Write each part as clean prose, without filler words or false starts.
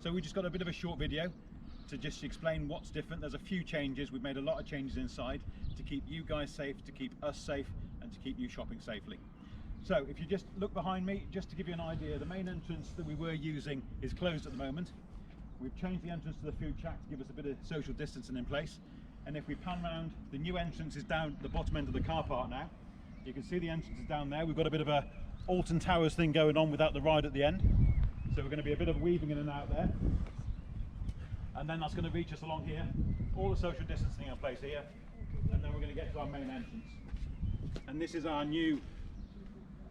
So we just got a bit of a short video to just explain what's different. There's a few changes. We've made a lot of changes inside to keep you guys safe, to keep us safe, and to keep you shopping safely. So if you just look behind me, just to give you an idea, the main entrance that we were using is closed at the moment. We've changed the entrance to the food shack to give us a bit of social distancing in place. And if we pan round, the new entrance is down at the bottom end of the car park now. You can see the entrance is down there. We've got a bit of a Alton Towers thing going on without the ride at the end. So we're going to be a bit of weaving in and out there. And then that's going to reach us along here. All the social distancing in place here. And then we're going to get to our main entrance. And this is our new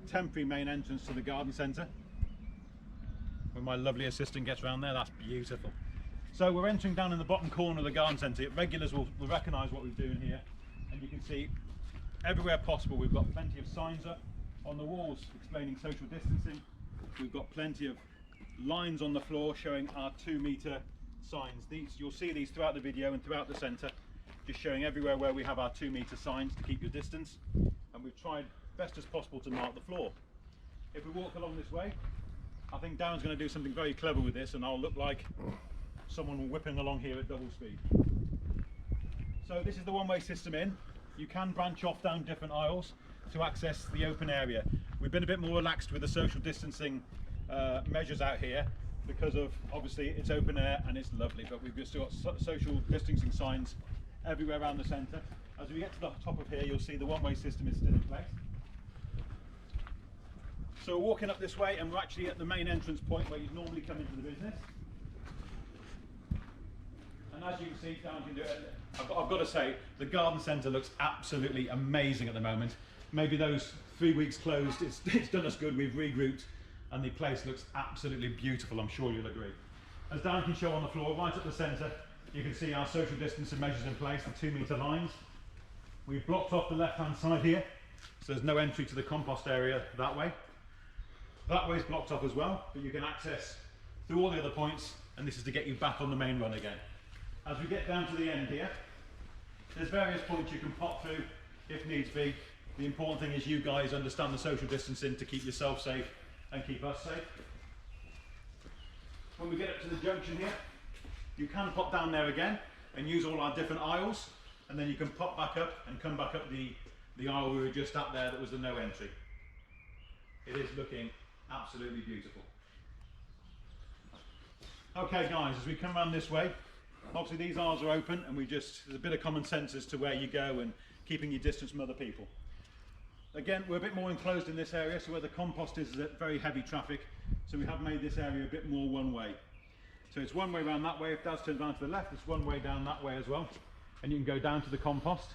temporary main entrance to the garden centre. When my lovely assistant gets around there, that's beautiful. So we're entering down in the bottom corner of the garden centre. Regulars will recognise what we're doing here. And you can see everywhere possible we've got plenty of signs up on the walls explaining social distancing. We've got plenty of lines on the floor showing our 2 metre signs. These, you'll see these throughout the video and throughout the centre, just showing everywhere where we have our 2 metre signs to keep your distance. And we've tried best as possible to mark the floor. If we walk along this way, I think Darren's going to do something very clever with this, and I'll look like someone whipping along here at double speed. So this is the one-way system in. You can branch off down different aisles to access the open area. We've been a bit more relaxed with the social distancing measures out here because of, obviously, it's open air and it's lovely, but we've still got social distancing signs everywhere around the centre. As we get to the top of here, you'll see the one-way system is still in place. So we're walking up this way and we're actually at the main entrance point where you'd normally come into the business. And as you can see, I've got to say, the garden centre looks absolutely amazing at the moment. Maybe those 3 weeks closed, it's done us good. We've regrouped and the place looks absolutely beautiful, I'm sure you'll agree. As Darren can show on the floor, right at the centre, you can see our social distancing measures in place, the 2 metre lines. We've blocked off the left-hand side here, so there's no entry to the compost area that way. That way is blocked off as well, but you can access through all the other points, and this is to get you back on the main run again. As we get down to the end here, there's various points you can pop through if needs be. The important thing is you guys understand the social distancing to keep yourself safe and keep us safe. When we get up to the junction here, you can pop down there again and use all our different aisles, and then you can pop back up and come back up the aisle we were just at there that was the no entry. It is looking absolutely beautiful. Okay guys, as we come around this way, obviously these aisles are open and there's a bit of common sense as to where you go and keeping your distance from other people. Again, we're a bit more enclosed in this area, so where the compost is at very heavy traffic, so we have made this area a bit more one way. So it's one way around that way. If Daz turns around to the left, it's one way down that way as well. And you can go down to the compost.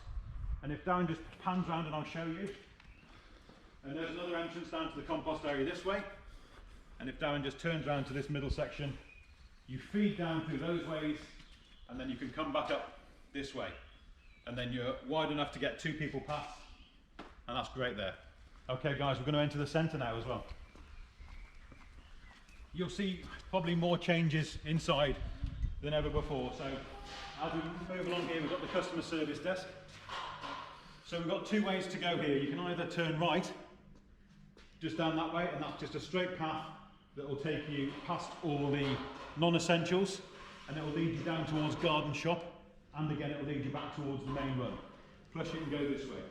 And if Darren just pans round and I'll show you. And there's another entrance down to the compost area this way. And if Darren just turns around to this middle section, you feed down through those ways, and then you can come back up this way. And then you're wide enough to get 2 people past, and that's great there. Okay guys, we're going to enter the centre now as well. You'll see probably more changes inside than ever before. So as we move along here, we've got the customer service desk. So we've got 2 ways to go here. You can either turn right, just down that way, and that's just a straight path that will take you past all the non-essentials, and it will lead you down towards garden shop, and again it will lead you back towards the main run. Plus you can go this way.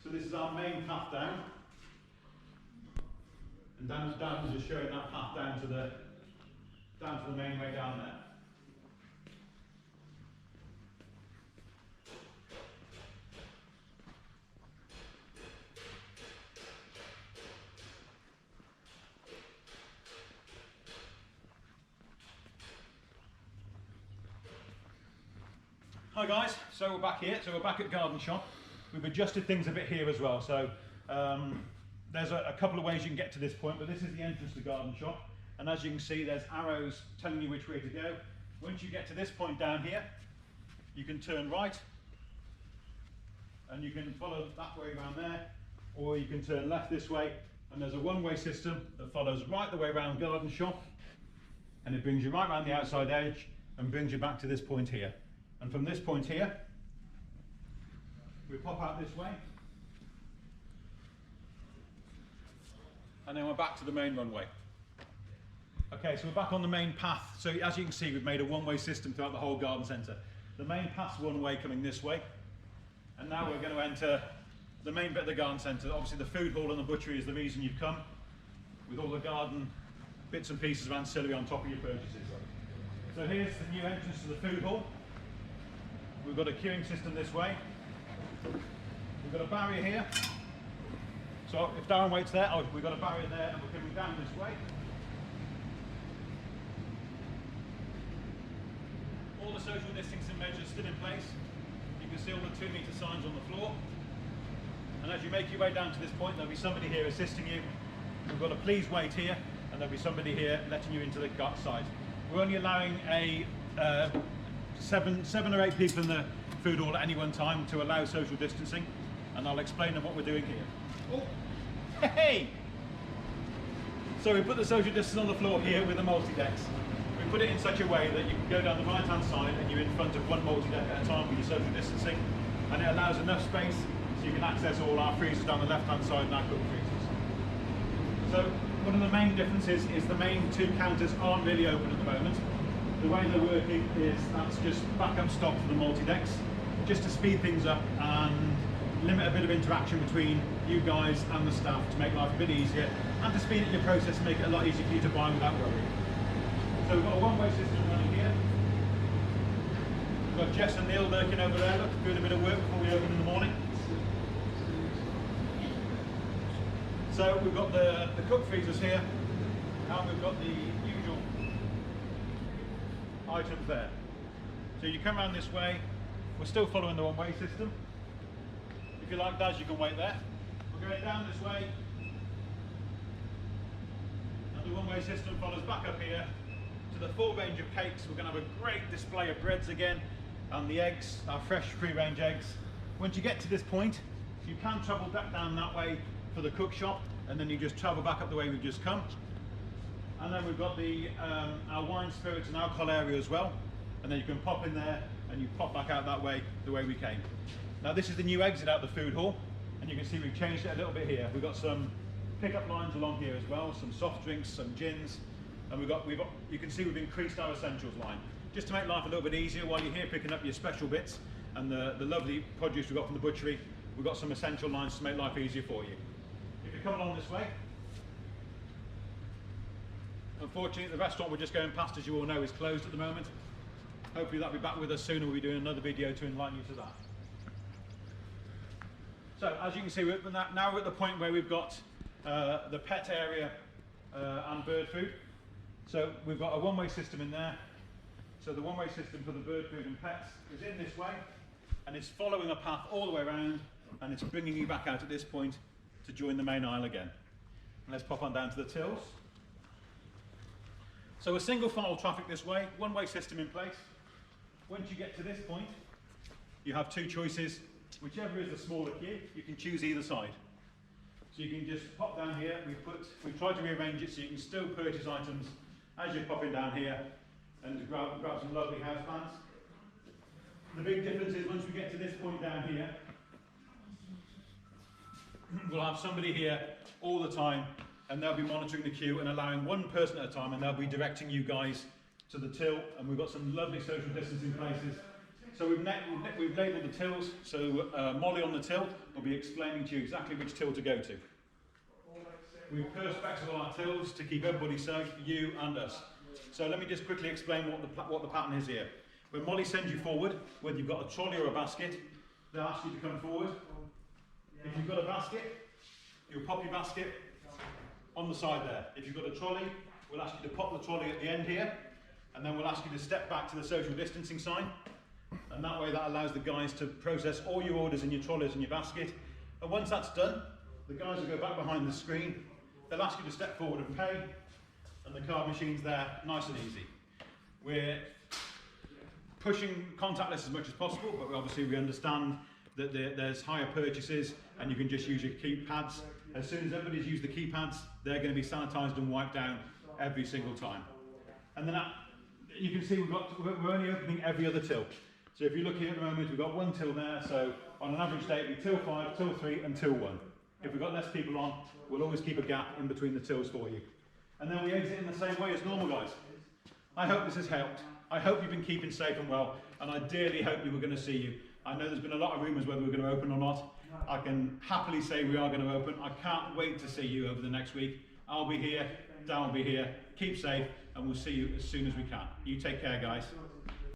So this is our main path down, and Dan's just showing that path down to the main way down there. Hi guys, so we're back here, so we're back at Garden Shop. We've adjusted things a bit here as well, so there's a couple of ways you can get to this point, but this is the entrance to Garden Shop, and as you can see there's arrows telling you which way to go. Once you get to this point down here, you can turn right, and you can follow that way around there, or you can turn left this way, and there's a one-way system that follows right the way around Garden Shop, and it brings you right around the outside edge and brings you back to this point here. And from this point here, we pop out this way, and then we're back to the main runway. Okay, so we're back on the main path. So as you can see, we've made a one-way system throughout the whole garden centre. The main path's one way coming this way. And now we're going to enter the main bit of the garden centre. Obviously the food hall and the butchery is the reason you've come, with all the garden bits and pieces of ancillary on top of your purchases. So here's the new entrance to the food hall. We've got a queuing system this way. We've got a barrier here. So if Darren waits there, we've got a barrier there and we're coming down this way. All the social distancing measures still in place. You can see all the 2-metre signs on the floor. And as you make your way down to this point, there'll be somebody here assisting you. We've got a please wait here, and there'll be somebody here letting you into the side. We're only allowing seven or 8 people in the food hall at any one time to allow social distancing, and I'll explain what we're doing here. Oh, hey! So we put the social distance on the floor here with the multi-decks. We put it in such a way that you can go down the right-hand side and you're in front of one multi-deck at a time with your social distancing, and it allows enough space so you can access all our freezers down the left-hand side and our cook freezers. So one of the main differences is the main 2 counters aren't really open at the moment. The way they're working is that's just backup stock for the multi-decks, just to speed things up and limit a bit of interaction between you guys and the staff to make life a bit easier, and to speed up your process and make it a lot easier for you to buy without worrying. So we've got a one-way system running here. We've got Jess and Neil lurking over there, look, doing a bit of work before we open in the morning. So we've got the cook freezers here, and we've got the usual items there. So you come around this way. We're still following the one-way system. If you like, Daz, you can wait there. We're going down this way, and the one-way system follows back up here to the full range of cakes. We're going to have a great display of breads again, and the eggs, our fresh free-range eggs. Once you get to this point, you can travel back down that way for the cook shop, and then you just travel back up the way we've just come. And then we've got our wine, spirits and alcohol area as well, and then you can pop in there and you pop back out that way, the way we came. Now this is the new exit out the food hall, and you can see we've changed it a little bit here. We've got some pickup lines along here as well, some soft drinks, some gins, and you can see we've increased our essentials line, just to make life a little bit easier while you're here picking up your special bits and the lovely produce we've got from the butchery. We've got some essential lines to make life easier for you. If you come along this way, unfortunately the restaurant we're just going past, as you all know, is closed at the moment. Hopefully that'll be back with us soon, and we'll be doing another video to enlighten you to that. So as you can see, now we're at the point where we've got the pet area and bird food. So we've got a one-way system in there. So the one-way system for the bird food and pets is in this way, and it's following a path all the way around, and it's bringing you back out at this point to join the main aisle again. And let's pop on down to the tills. So a single file traffic this way, one-way system in place. Once you get to this point, you have 2 choices. Whichever is the smaller queue, you can choose either side. So you can just pop down here. We've tried to rearrange it so you can still purchase items as you're popping down here and grab some lovely houseplants. The big difference is once we get to this point down here, we'll have somebody here all the time, and they'll be monitoring the queue and allowing one person at a time, and they'll be directing you guys to the till. And we've got some lovely social distancing places. So we've labelled the tills, so Molly on the till will be explaining to you exactly which till to go to. We've perspex all our tills to keep everybody safe, you and us. So let me just quickly explain what the pattern is here. When Molly sends you forward, whether you've got a trolley or a basket, they'll ask you to come forward. If you've got a basket, you'll pop your basket on the side there. If you've got a trolley, we'll ask you to pop the trolley at the end here, and then we'll ask you to step back to the social distancing sign. And that way that allows the guys to process all your orders in your trolleys and your basket. And once that's done, the guys will go back behind the screen. They'll ask you to step forward and pay, and the card machine's there, nice and easy. We're pushing contactless as much as possible, but obviously we understand that there's higher purchases and you can just use your keypads. As soon as everybody's used the keypads, they're going to be sanitised and wiped down every single time. And then you can see we're only opening every other till. So if you look here at the moment, we've got 1 till there, so on an average day it'll be till 5, till 3 and till 1. If we've got less people on, we'll always keep a gap in between the tills for you. and then we exit in the same way as normal, guys. I hope this has helped. I hope you've been keeping safe and well, and I dearly hope we were going to see you. I know there's been a lot of rumours whether we're going to open or not. I can happily say we are going to open. I can't wait to see you over the next week. I'll be here, Dan will be here. Keep safe, and we'll see you as soon as we can. You take care, guys.